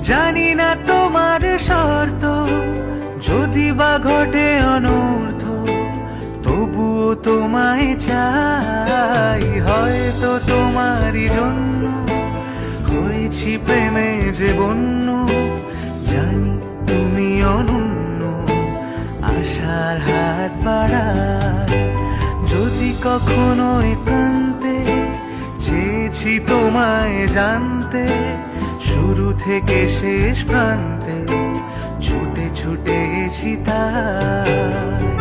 জানি না তোমার শর্ত, যদি বা ঘটে অনর্থ, তবুও তোমায় চাই। হয়তো তোমারই জন্য হয়েছি প্রেমে যে বন্য, জানি তুমি অনন্য, আশার হাত বাড়ায়। যদি কখনো একান্তে চেয়েছি তোমায় জানতে, শুরু থেকে শেষ প্রান্তে ছুটে ছুটে এসেছি তাই।